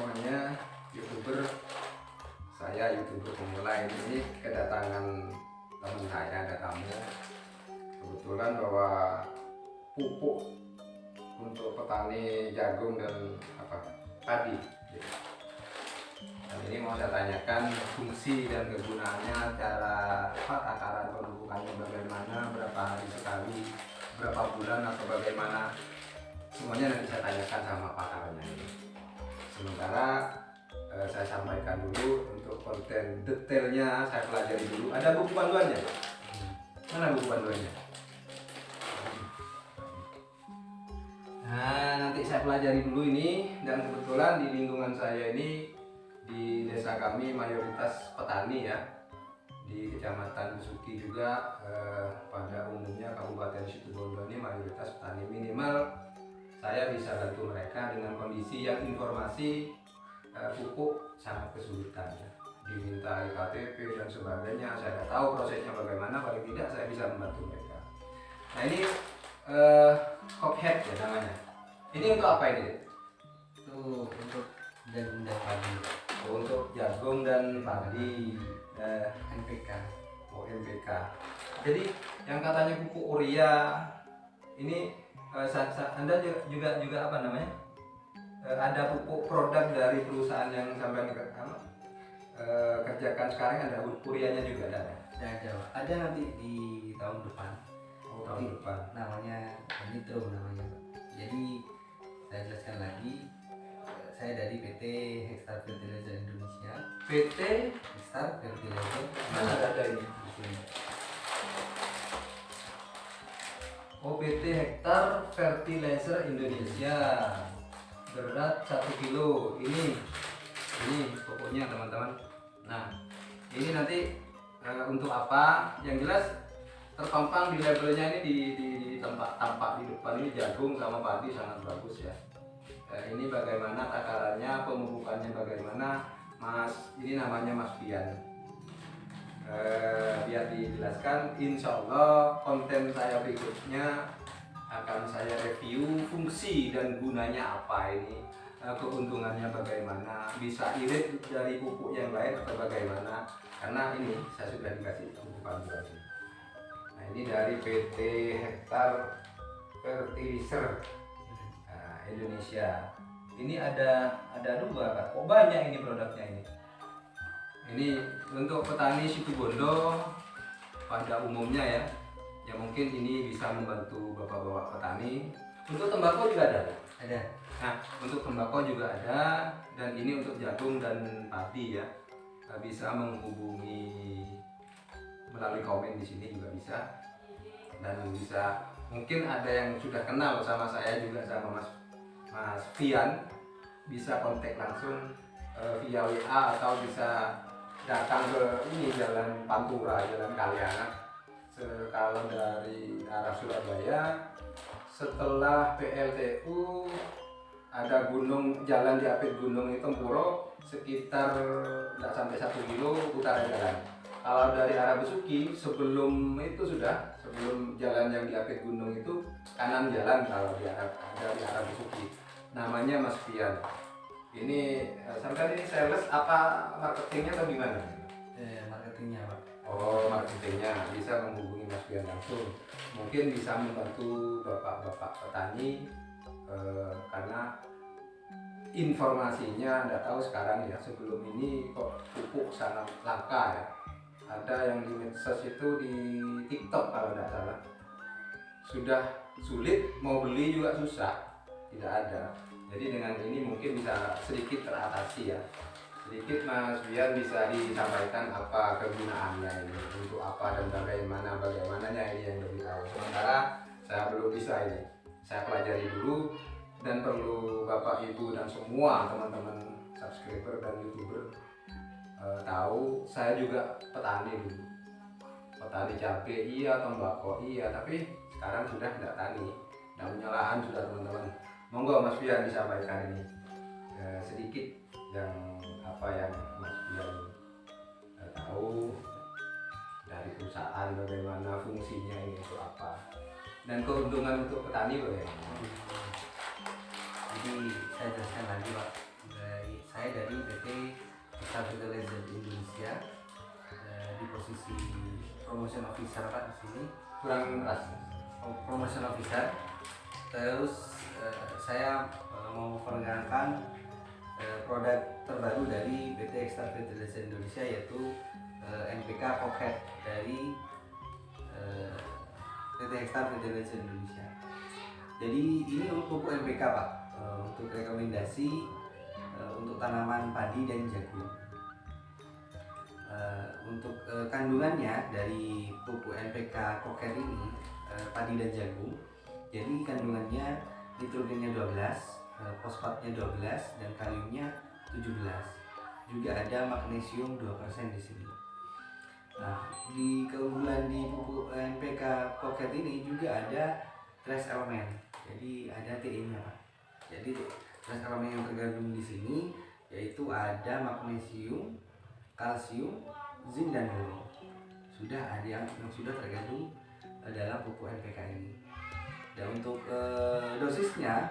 semuanya, youtuber. Saya youtuber pemula ini kedatangan teman saya, ada tamu. Kebetulan bawa pupuk untuk petani jagung dan padi. Dan ini mau saya tanyakan fungsi dan kegunaannya, cara takaran pemupukannya bagaimana, berapa hari sekali, berapa bulan atau bagaimana. Semuanya nanti saya tanyakan sama pakarnya ini. Sementara saya sampaikan dulu untuk konten detailnya, saya pelajari dulu. Ada buku panduannya? Mana buku panduannya? Nah, nanti saya pelajari dulu ini. Dan kebetulan di lingkungan saya ini, di desa kami mayoritas petani ya. Di Kecamatan Besuki juga pada umumnya Kabupaten Situbondo ini mayoritas petani. Minimal saya bisa bantu mereka dengan kondisi yang informasi pupuk sangat kesulitan ya. Diminta KTP dan sebagainya, saya tidak tahu prosesnya bagaimana, paling tidak saya bisa membantu mereka. Nah ini Cophead ya namanya. Ini untuk apa ini? Itu untuk jagung dan padi. Untuk jagung dan padi. NPK. Oh, NPK. Jadi yang katanya pupuk urea ini Anda juga apa namanya? Ada pupuk produk dari perusahaan yang sampai kerjakan sekarang, ada ureanya juga ada. Ada nanti di tahun depan. Oh, tahun depan. Namanya Nitro namanya. Jadi saya jelaskan lagi. Saya dari PT Hexstar Fertilizer Indonesia. PT Hexstar Fertilizer. mana ada ini? Di sini. Oh, PT Hexstar Fertilizer Indonesia. Berat 1 kilo. Ini pokoknya teman-teman. Nah, ini nanti untuk apa? Yang jelas terpampang di labelnya ini di tempat tampak di depan ini jagung sama padi sangat bagus ya. Ini bagaimana takarannya, pemupukannya bagaimana, Mas? Ini namanya Mas Fian. Biar dijelaskan, insya Allah konten saya berikutnya akan saya review fungsi dan gunanya apa ini, keuntungannya bagaimana, bisa irit dari pupuk yang lain atau bagaimana, karena ini saya sudah dikasih pupuk panduan. Nah ini dari PT Hexstar Fertilizer Indonesia. Ini ada 2 Kak. Kok banyak ini produknya ini? Ini untuk petani Situbondo pada umumnya ya. Ya mungkin ini bisa membantu bapak-bapak petani. Untuk tembakau juga ada. Ada. Nah, untuk tembakau juga ada, dan ini untuk jagung dan padi ya. Bisa menghubungi melalui komen di sini juga bisa. Dan bisa, mungkin ada yang sudah kenal sama saya juga, sama Mas Fian, bisa kontak langsung via WA atau bisa datang ke ini Jalan Pantura, Jalan Kaliana. Kalau dari arah Surabaya, setelah PLTU ada jalan diapit Gunung Tempuro, sekitar tidak sampai 1 kilo utara jalan. Kalau dari arah Besuki, sebelum jalan yang diapit gunung itu kanan jalan. Kalau dari arah Besuki, namanya Mas Fian. Ini sampai ini sales apa marketingnya atau gimana? Marketingnya Pak. Oh, marketingnya bisa menghubungi Mas Fian langsung. Mungkin bisa membantu bapak-bapak petani karena informasinya Anda tahu sekarang ya, sebelum ini kok pupuk sangat langka ya. Ada yang di medsos itu, di TikTok kalau tidak salah, sudah sulit, mau beli juga susah, tidak ada. Jadi dengan ini mungkin bisa sedikit teratasi ya. Sedikit Mas Bian bisa disampaikan apa kegunaannya ini, untuk apa dan bagaimananya ini yang lebih tahu. Sementara saya belum bisa ini. Saya pelajari dulu, dan perlu Bapak Ibu dan semua teman-teman subscriber dan YouTuber tahu, saya juga petani dulu. Petani cabai iya, tembakau iya, tapi sekarang sudah tidak tani, tidak punya lahan sudah teman-teman. Monggo Mas Fian disampaikan ini sedikit yang Mas Fian tahu dari perusahaan, bagaimana fungsinya ini untuk apa, dan keuntungan untuk petani bagaimana. Jadi saya jelaskan lagi Pak. Saya Extra Fertilizer Indonesia, di posisi promotion officer Pak di sini. Kurang keras. Promotion officer. Terus saya mau memperkenalkan produk terbaru dari PT Extra Fertilizer Indonesia, yaitu NPK Pocket dari PT Extra Fertilizer Indonesia. Jadi ini untuk pupuk NPK Pak, untuk rekomendasi untuk tanaman padi dan jagung. Untuk kandungannya dari pupuk NPK Pocket ini, padi dan jagung, jadi kandungannya nitrogennya 12, fosfatnya 12, dan kaliumnya 17. Juga ada magnesium 2% di sini. Nah, di keunggulan di pupuk NPK Pocket ini juga ada trace element. Jadi ada TE-nya Pak. Jadi trace elemen yang tergabung di sini yaitu ada magnesium, kalsium, zinc, dan boron. Sudah ada yang sudah tergabung dalam pupuk NPK ini. Dan untuk dosisnya,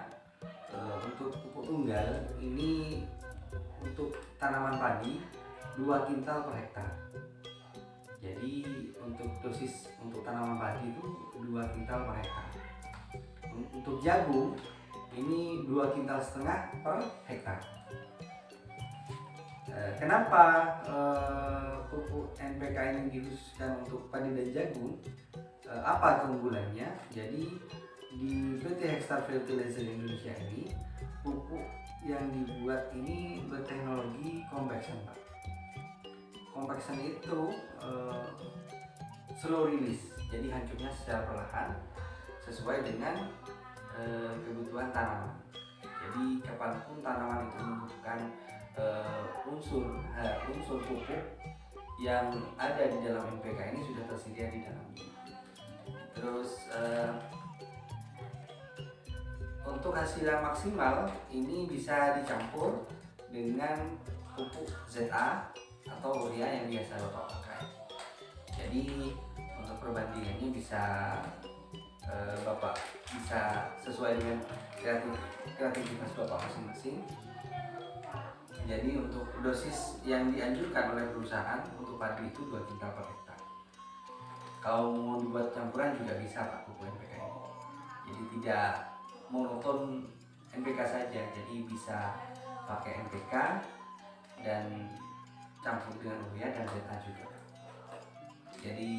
untuk pupuk tunggal ini untuk tanaman padi 2 kintal per hektar. Jadi untuk dosis untuk tanaman padi itu 2 kintal per hektar. Untuk jagung ini 2,5 kintal per hektar. Kenapa pupuk NPK ini dikhususkan untuk padi dan jagung? Apa keunggulannya? Jadi di PT Extra Fertilizer Indonesia ini, pupuk yang dibuat ini berteknologi compaction Pak. Compaction itu slow release, jadi hancurnya secara perlahan sesuai dengan kebutuhan tanaman. Jadi kapanpun tanaman itu membutuhkan unsur pupuk yang ada di dalam NPK ini sudah tersedia di dalamnya. Terus untuk hasil yang maksimal ini bisa dicampur dengan pupuk ZA atau urea yang biasa Bapak pakai. Jadi untuk perbandingannya bisa Bapak bisa sesuai dengan kreativitas Bapak masing-masing. Jadi untuk dosis yang dianjurkan oleh perusahaan untuk padi itu 2 kintal per hektar. Kalau mau dibuat campuran juga bisa Pak pupuk NPK ini. Jadi tidak monoton NPK saja, jadi bisa pakai NPK dan campur dengan urea dan ZA juga. Jadi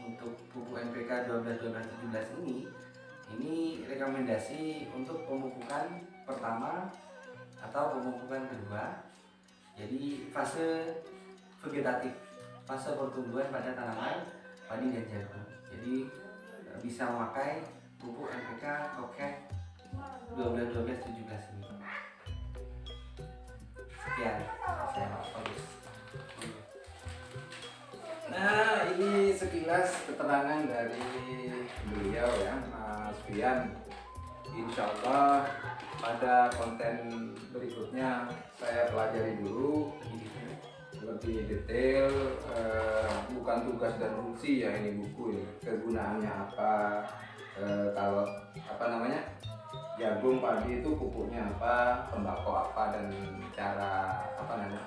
untuk pupuk NPK 12-12-17 ini rekomendasi untuk pemupukan pertama atau pemupukan kedua. Jadi fase vegetatif, fase pertumbuhan pada tanaman padi dan jagung. Jadi bisa memakai pupuk NPK Pocket 12-12-17 ini. Sekian saya Pak Agus. Nah, ini sekilas keterangan dari beliau ya, Mas Fian. Insya Allah pada konten berikutnya saya pelajari dulu lebih detail, bukan tugas dan fungsi ya ini buku ini, kegunaannya apa, kalau apa namanya jagung padi itu pupuknya apa, tembakau apa, dan cara apa namanya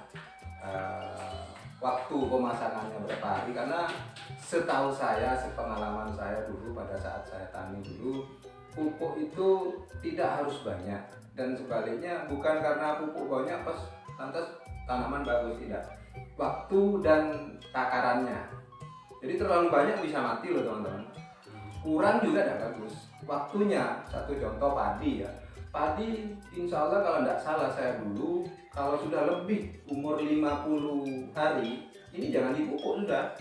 waktu pemasangannya berapa hari. Karena setahu saya, sepengalaman saya dulu pada saat saya tani dulu, pupuk itu tidak harus banyak, dan sebaliknya bukan karena pupuk banyak pas lantas tanaman bagus, tidak. Waktu dan takarannya. Jadi terlalu banyak bisa mati loh teman-teman. Kurang juga tidak bagus. Waktunya, satu contoh padi ya. Padi insya Allah kalau tidak salah saya dulu, kalau sudah lebih umur 50 hari, ini jangan dipupuk sudah.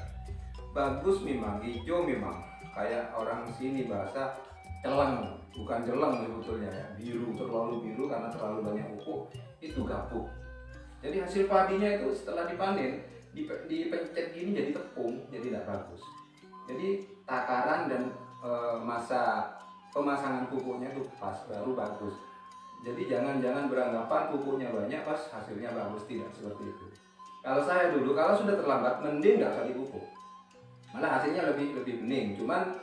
Bagus memang, hijau memang. Kayak orang sini bahasa celeng, bukan jeleng sebetulnya ya. Biru, terlalu biru karena terlalu banyak pupuk, itu gabuk. Jadi hasil padinya itu setelah dipanen, dipencet gini jadi tepung, jadi tidak bagus. Jadi takaran dan masa pemasangan pupuknya itu pas, baru bagus. Jadi jangan beranggapan pupuknya banyak pas hasilnya bagus, tidak seperti itu. Kalau saya dulu, kalau sudah terlambat, mending nggak usah dipupuk. Malah hasilnya lebih bening, cuman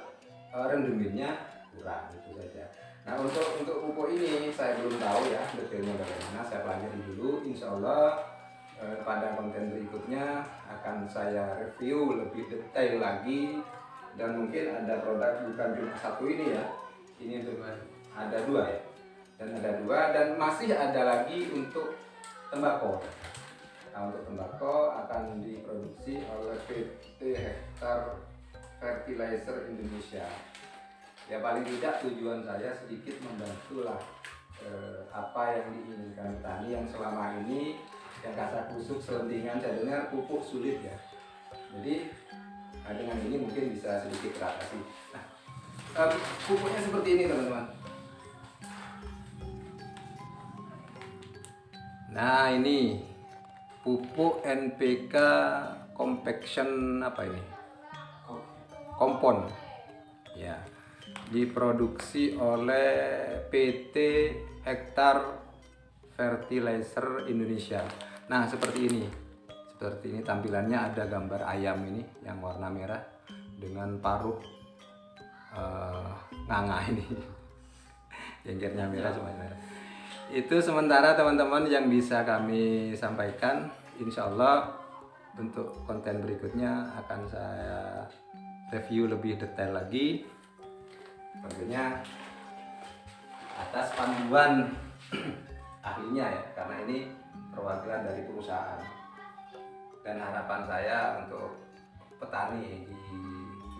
rendemennya kurang, itu saja. Nah untuk pupuk ini saya belum tahu ya detailnya bagaimana, saya pelajari dulu. Insya Allah pada konten berikutnya akan saya review lebih detail lagi, dan mungkin ada produk bukan cuma satu ini ya, ini ada dua ya, dan masih ada lagi untuk tembakau. Nah, untuk tembakau akan diproduksi oleh PT Hektar Fertilizer Indonesia. Ya paling tidak tujuan saya sedikit membantulah apa yang diinginkan petani yang selama ini yang kasak kusuk selentingan, saya dengar pupuk sulit ya. Jadi dengan ini mungkin bisa sedikit teratasi. Nah, pupuknya seperti ini teman-teman. Nah ini pupuk NPK compaction apa ini? Kompon. Ya, diproduksi oleh PT Hektar Fertilizer Indonesia. Nah seperti ini tampilannya, ada gambar ayam ini yang warna merah dengan paruh nganga ini, jenggernya merah semuanya merah. Itu sementara teman-teman yang bisa kami sampaikan. Insya Allah untuk konten berikutnya akan saya review lebih detail lagi, tentunya atas panduan ahlinya ya, karena ini perwakilan dari perusahaan. Dan harapan saya untuk petani di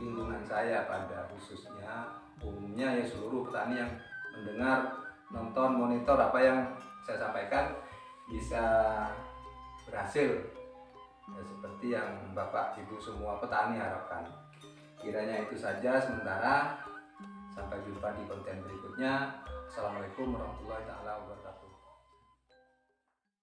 lingkungan saya pada khususnya, umumnya ya seluruh petani yang mendengar, nonton, monitor apa yang saya sampaikan bisa berhasil ya, seperti yang Bapak Ibu semua petani harapkan. Kiranya itu saja sementara. Sampai jumpa di konten berikutnya. Assalamualaikum warahmatullahi wabarakatuh.